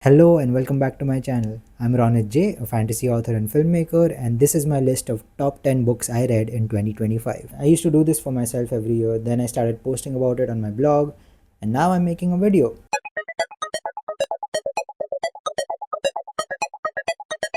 Hello and welcome back to my channel. I'm Ronit J, a fantasy author and filmmaker, and this is my list of top 10 books I read in 2025. I used to do this for myself every year, then I started posting about it on my blog, and now I'm making a video.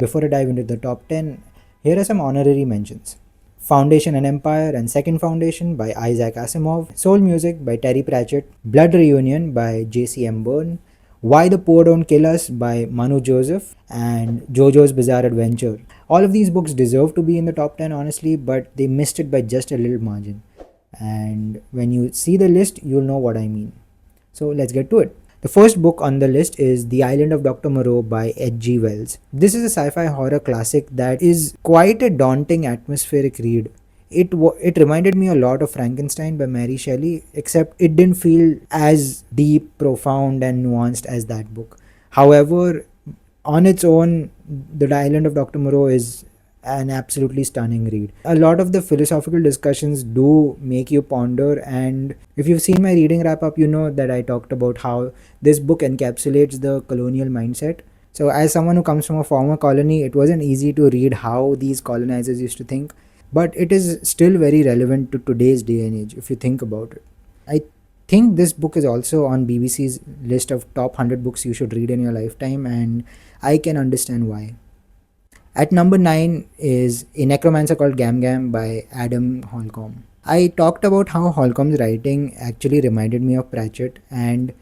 Before I dive into the top 10, here are some honorary mentions. Foundation and Empire and Second Foundation by Isaac Asimov, Soul Music by Terry Pratchett, Blood Reunion by J.C.M. Byrne, Why the Poor Don't Kill Us by Manu Joseph, and JoJo's Bizarre Adventure. All of these books deserve to be in the top 10 honestly, but they missed it by just a little margin. And when you see the list, you'll know what I mean. So let's get to it. The first book on the list is The Island of Dr. Moreau by H.G. Wells. This is a sci-fi horror classic that is quite a daunting atmospheric read. It reminded me a lot of Frankenstein by Mary Shelley, except it didn't feel as deep, profound, and nuanced as that book. However, on its own, The Island of Dr. Moreau is an absolutely stunning read. A lot of the philosophical discussions do make you ponder, and if you've seen my reading wrap up, you know that I talked about how this book encapsulates the colonial mindset. So, as someone who comes from a former colony, it wasn't easy to read how these colonizers used to think, but it is still very relevant to today's day and age if you think about it. I think this book is also on BBC's list of top 100 books you should read in your lifetime, and I can understand why. At number 9 is A Necromancer Called Gam Gam by Adam Holcomb. I talked about how Holcomb's writing actually reminded me of Pratchett, and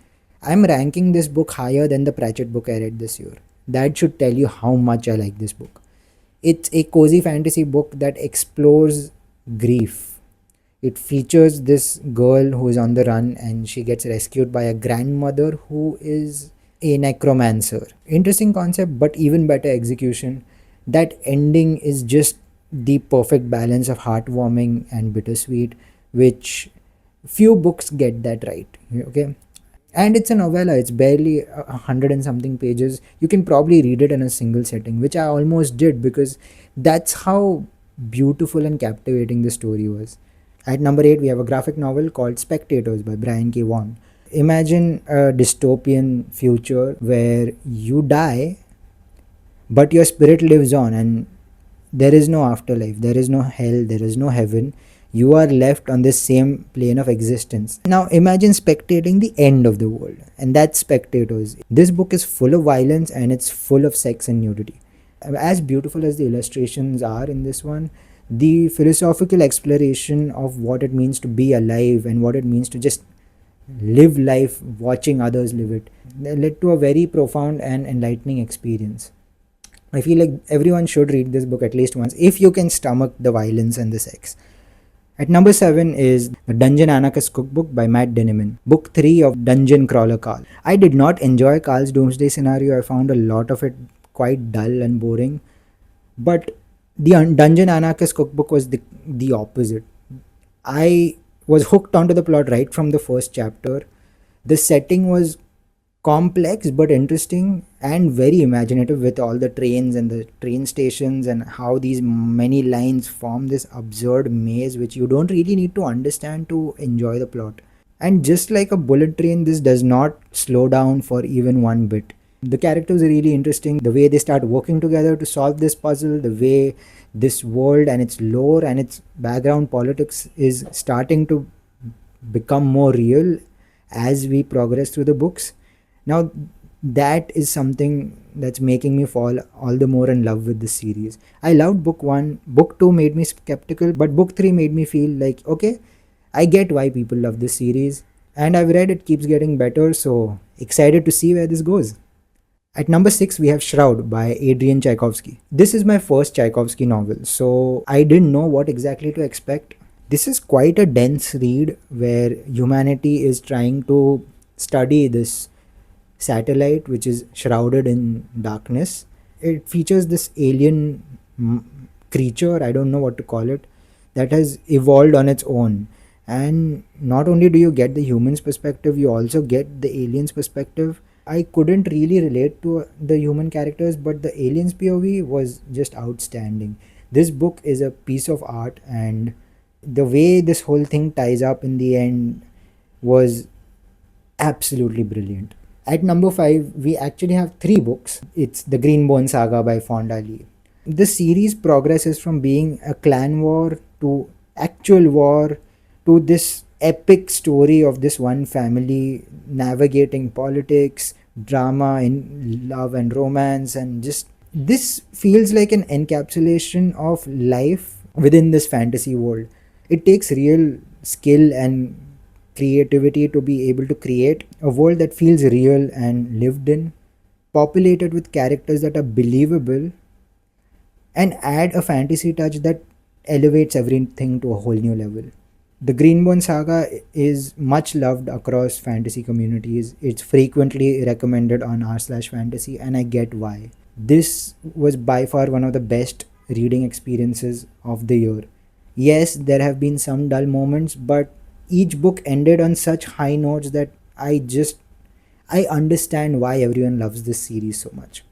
I'm ranking this book higher than the Pratchett book I read this year. That should tell you how much I like this book. It's a cozy fantasy book that explores grief. It features this girl who is on the run and she gets rescued by a grandmother who is a necromancer. Interesting concept, but even better execution. That ending is just the perfect balance of heartwarming and bittersweet, which few books get that right. Okay, and it's a novella. It's barely 100 and something pages. You can probably read it in a single setting, which I almost did because that's how beautiful and captivating the story was. At number 8, we have a graphic novel called Spectators by Brian K. Vaughan. Imagine a dystopian future where you die but your spirit lives on, and there is no afterlife, there is no hell, there is no heaven. You are left on this same plane of existence. Now imagine spectating the end of the world, and that's Spectators. This book is full of violence and it's full of sex and nudity. As beautiful as the illustrations are in this one, the philosophical exploration of what it means to be alive and what it means to just live life watching others live it led to a very profound and enlightening experience. I feel like everyone should read this book at least once if you can stomach the violence and the sex. At number 7 is The Dungeon Anarchist Cookbook by Matt Dinniman, book 3 of Dungeon Crawler Carl. I did not enjoy Carl's Doomsday Scenario. I found a lot of it quite dull and boring. But the Dungeon Anarchist Cookbook was the opposite. I was hooked onto the plot right from the first chapter. The setting was complex but interesting and very imaginative, with all the trains and the train stations and how these many lines form this absurd maze which you don't really need to understand to enjoy the plot. And just like a bullet train, this does not slow down for even one bit. The characters are really interesting. The way they start working together to solve this puzzle, the way this world and its lore and its background politics is starting to become more real as we progress through the books. Now, that is something that's making me fall all the more in love with this series. I loved book 1, book 2 made me skeptical, but book 3 made me feel like, okay, I get why people love this series, and I've read it keeps getting better, so excited to see where this goes. At number 6, we have Shroud by Adrian Tchaikovsky. This is my first Tchaikovsky novel, so I didn't know what exactly to expect. This is quite a dense read where humanity is trying to study this satellite which is shrouded in darkness. It features this alien creature, I don't know what to call it, that has evolved on its own. And not only do you get the human's perspective, you also get the alien's perspective. I couldn't really relate to the human characters, but the alien's POV was just outstanding. This book is a piece of art, and the way this whole thing ties up in the end was absolutely brilliant. At number 5, we actually have three books. It's the Greenbone Saga by Fonda Lee. This series progresses from being a clan war to actual war to this epic story of this one family navigating politics, drama in love and romance, and just this feels like an encapsulation of life within this fantasy world. It takes real skill and creativity to be able to create a world that feels real and lived in, populated with characters that are believable, and add a fantasy touch that elevates everything to a whole new level. The Greenbone Saga is much loved across fantasy communities. It's frequently recommended on r/fantasy, and I get why. This was by far one of the best reading experiences of the year. Yes, there have been some dull moments, but each book ended on such high notes that I understand why everyone loves this series so much.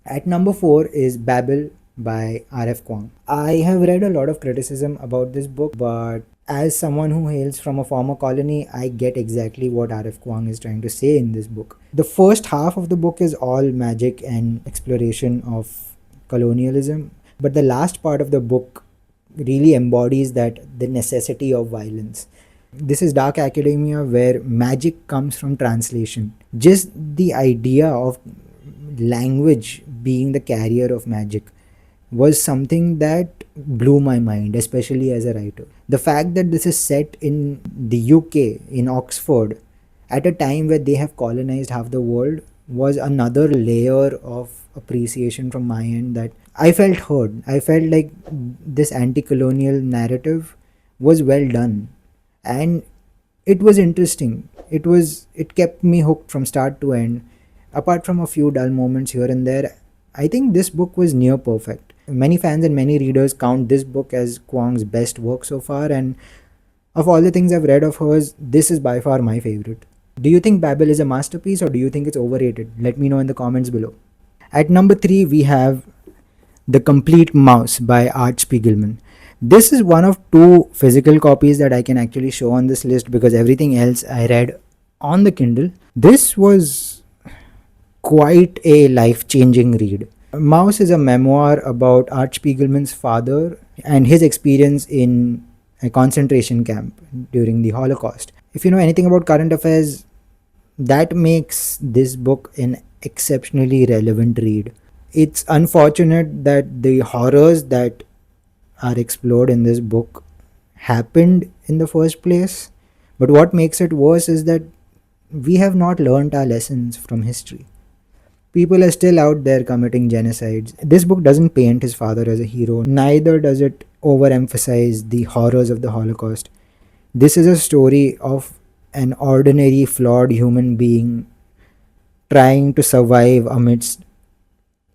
At number 4 is Babel by R.F. Kuang. I have read a lot of criticism about this book, but as someone who hails from a former colony, I get exactly what R.F. Kuang is trying to say in this book. The first half of the book is all magic and exploration of colonialism, but the last part of the book really embodies that the necessity of violence. This is dark academia where magic comes from translation. Just the idea of language being the carrier of magic was something that blew my mind, especially as a writer. The fact that this is set in the UK, in Oxford, at a time where they have colonized half the world was another layer of appreciation from my end that I felt heard. I felt like this anti colonial narrative was well done, and it was interesting. It kept me hooked from start to end. Apart from a few dull moments here and there, I think this book was near perfect. Many fans and many readers count this book as Kwang's best work so far, and of all the things I've read of hers, this is by far my favorite. Do you think Babel is a masterpiece or do you think it's overrated? Let me know in the comments below. At number 3, we have The Complete Mouse by Art Spiegelman. This is one of two physical copies that I can actually show on this list because everything else I read on the Kindle. This was quite a life changing read. Mouse is a memoir about Art Spiegelman's father and his experience in a concentration camp during the Holocaust. If you know anything about current affairs, that makes this book an exceptionally relevant read. It's unfortunate that the horrors that are explored in this book happened in the first place, but what makes it worse is that we have not learned our lessons from history. People are still out there committing genocides. This book doesn't paint his father as a hero, neither does it overemphasize the horrors of the Holocaust. This is a story of an ordinary, flawed human being trying to survive amidst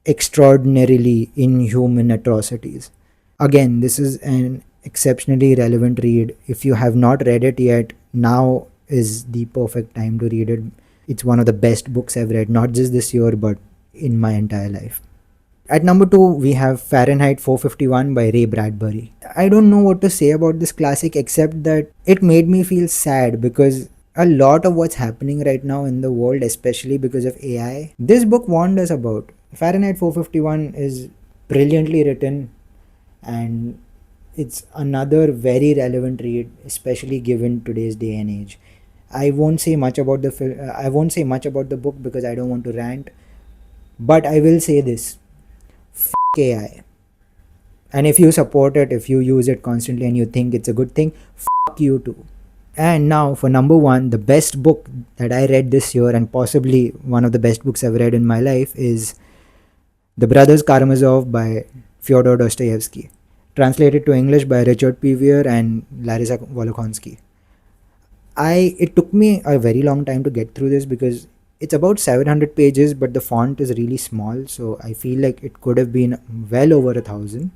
extraordinarily inhuman atrocities. Again, this is an exceptionally relevant read. If you have not read it yet, now is the perfect time to read it. It's one of the best books I've read, not just this year, but in my entire life. At number 2, we have Fahrenheit 451 by Ray Bradbury. I don't know what to say about this classic except that it made me feel sad because a lot of what's happening right now in the world, especially because of AI, this book warned us about. Fahrenheit 451 is brilliantly written and it's another very relevant read, especially given today's day and age. I won't say much about the book because I don't want to rant, but I will say this: AI. And if you support it, if you use it constantly and you think it's a good thing, you too. And now for number 1, the best book that I read this year and possibly one of the best books I've read in my life is The Brothers Karamazov by Fyodor Dostoevsky, translated to English by Richard Pevier and Larissa Volokhonsky. It took me a very long time to get through this because it's about 700 pages, but the font is really small, so I feel like it could have been well over 1,000.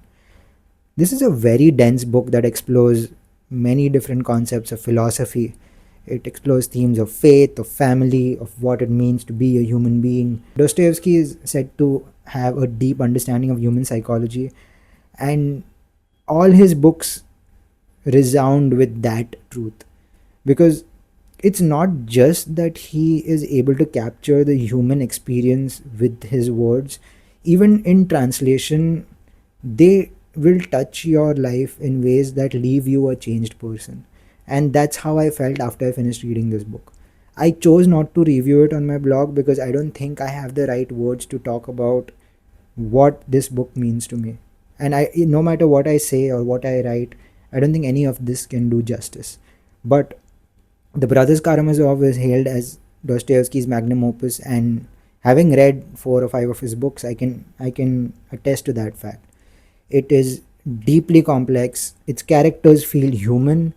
This is a very dense book that explores many different concepts of philosophy. It explores themes of faith, of family, of what it means to be a human being. Dostoevsky is said to have a deep understanding of human psychology, and all his books resound with that truth because it's not just that he is able to capture the human experience with his words. Even in translation, they will touch your life in ways that leave you a changed person. And that's how I felt after I finished reading this book. I chose not to review it on my blog because I don't think I have the right words to talk about what this book means to me. And no matter what I say or what I write, I don't think any of this can do justice. But the Brothers Karamazov is hailed as Dostoevsky's magnum opus, and having read 4 or 5 of his books, I can attest to that fact. It is deeply complex. Its characters feel human,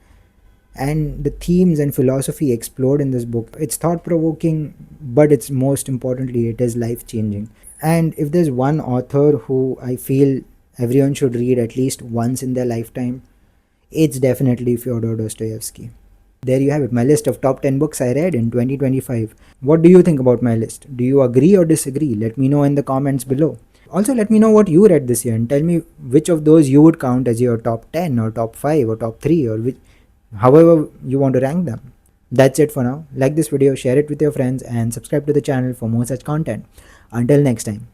and the themes and philosophy explored in this book. It's thought provoking, but it's most importantly, it is life changing. And if there's one author who I feel everyone should read at least once in their lifetime, it's definitely Fyodor Dostoevsky. There you have it, my list of top 10 books I read in 2025. What do you think about my list? Do you agree or disagree? Let me know in the comments below. Also, let me know what you read this year and tell me which of those you would count as your top 10 or top 5 or top 3 or however you want to rank them. That's it for now. Like this video, share it with your friends, and subscribe to the channel for more such content. Until next time.